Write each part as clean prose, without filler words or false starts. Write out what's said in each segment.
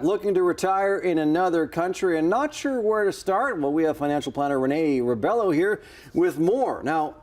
Looking to retire in another country and not sure where to start? Well, we have financial planner Renee Rebelo here with more. Now,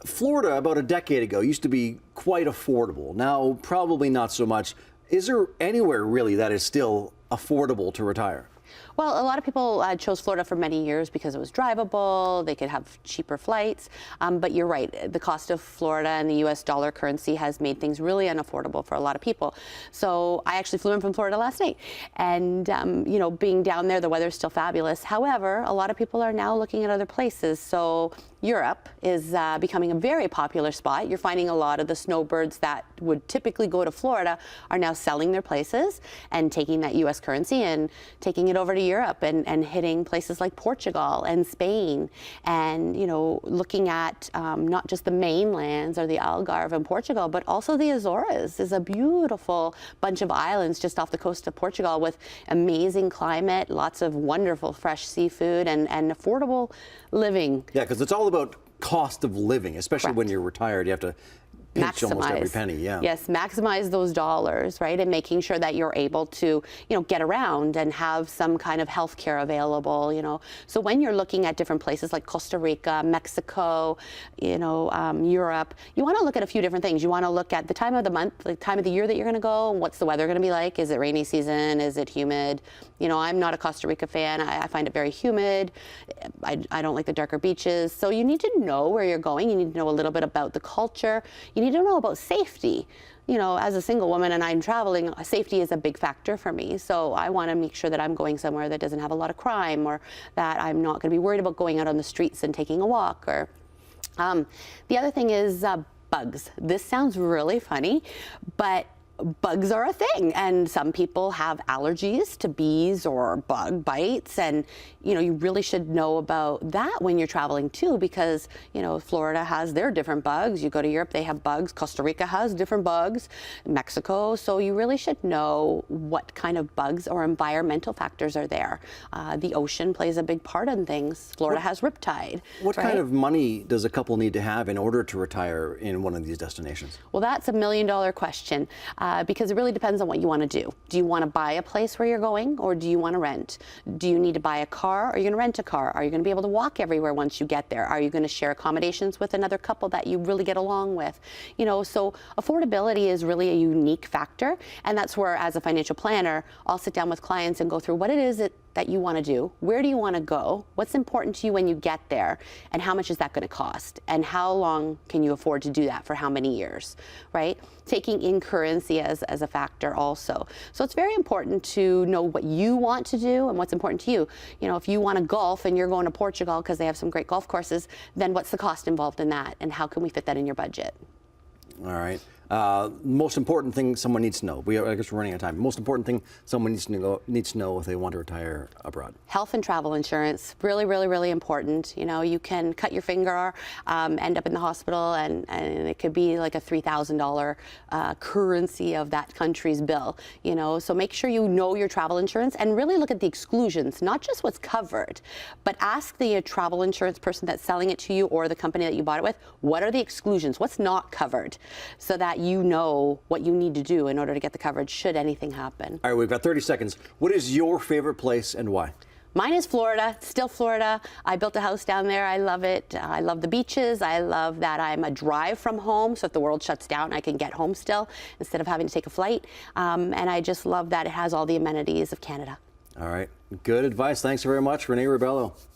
Florida about a decade ago used to be quite affordable. Now, probably not so much. Is there anywhere really that is still affordable to retire? Well, a lot of people chose Florida for many years because it was drivable, they could have cheaper flights, but you're right, the cost of Florida and the US dollar currency has made things really unaffordable for a lot of people. So I actually flew in from Florida last night, and you know, being down there, the weather's still fabulous. However, a lot of people are now looking at other places. So Europe is becoming a very popular spot. You're finding a lot of the snowbirds that would typically go to Florida are now selling their places and taking that US currency and taking it over to Europe and hitting places like Portugal and Spain, and you know, looking at not just the mainlands or the Algarve in Portugal, but also the Azores is a beautiful bunch of islands just off the coast of Portugal with amazing climate, lots of wonderful fresh seafood and affordable living. Yeah, because it's all about cost of living, especially Correct. when you're retired. You have to pinch almost every penny. Yeah. Yes, maximize those dollars, right? And making sure that you're able to, you know, get around and have some kind of health care available, you know. So when you're looking at different places like Costa Rica, Mexico, you know, Europe, you want to look at a few different things. You want to look at the time of the month, the time of the year that you're going to go, what's the weather going to be like? Is it rainy season? Is it humid? You know, I'm not a Costa Rica fan. I find it very humid. I don't like the darker beaches. So you need to know where you're going. You need to know a little bit about the culture. You need to know about safety. You know, as a single woman and I'm traveling, safety is a big factor for me. So I want to make sure that I'm going somewhere that doesn't have a lot of crime, or that I'm not going to be worried about going out on the streets and taking a walk. Or the other thing is bugs. This sounds really funny, but bugs are a thing, and some people have allergies to bees or bug bites, and you know, you really should know about that when you're traveling too, because you know, Florida has their different bugs. You go to Europe, they have bugs. Costa Rica has different bugs, Mexico, so you really should know what kind of bugs or environmental factors are there. The ocean plays a big part in things. Florida has riptide. What right? kind of money does a couple need to have in order to retire in one of these destinations? Well, that's $1 million question. Because it really depends on what you want to do. Do you want to buy a place where you're going, or do you want to rent? Do you need to buy a car, or are you going to rent a car? Are you going to be able to walk everywhere once you get there? Are you going to share accommodations with another couple that you really get along with? You know, so affordability is really a unique factor, and that's where, as a financial planner, I'll sit down with clients and go through what it is that you want to do, where do you want to go, what's important to you when you get there, and how much is that going to cost, and how long can you afford to do that, for how many years, right? Taking in currency as a factor also. So it's very important to know what you want to do and what's important to you. You know, if you want to golf and you're going to Portugal because they have some great golf courses, then what's the cost involved in that, and how can we fit that in your budget? All right. Most important thing someone needs to know. I guess we're running out of time. Most important thing someone needs to know if they want to retire abroad. Health and travel insurance, really, really, really important. You know, you can cut your finger, end up in the hospital, and it could be like a $3,000 currency of that country's bill. You know, so make sure you know your travel insurance and really look at the exclusions, not just what's covered, but ask the travel insurance person that's selling it to you, or the company that you bought it with, what are the exclusions, what's not covered, so that you know what you need to do in order to get the coverage should anything happen. All right, we've got 30 seconds. What is your favorite place and why? Mine is Florida, still Florida. I built a house down there. I love it. I love the beaches. I love that I'm a drive from home, so if the world shuts down, I can get home still instead of having to take a flight. And I just love that it has all the amenities of Canada. All right, good advice. Thanks very much, Renee Rebelo.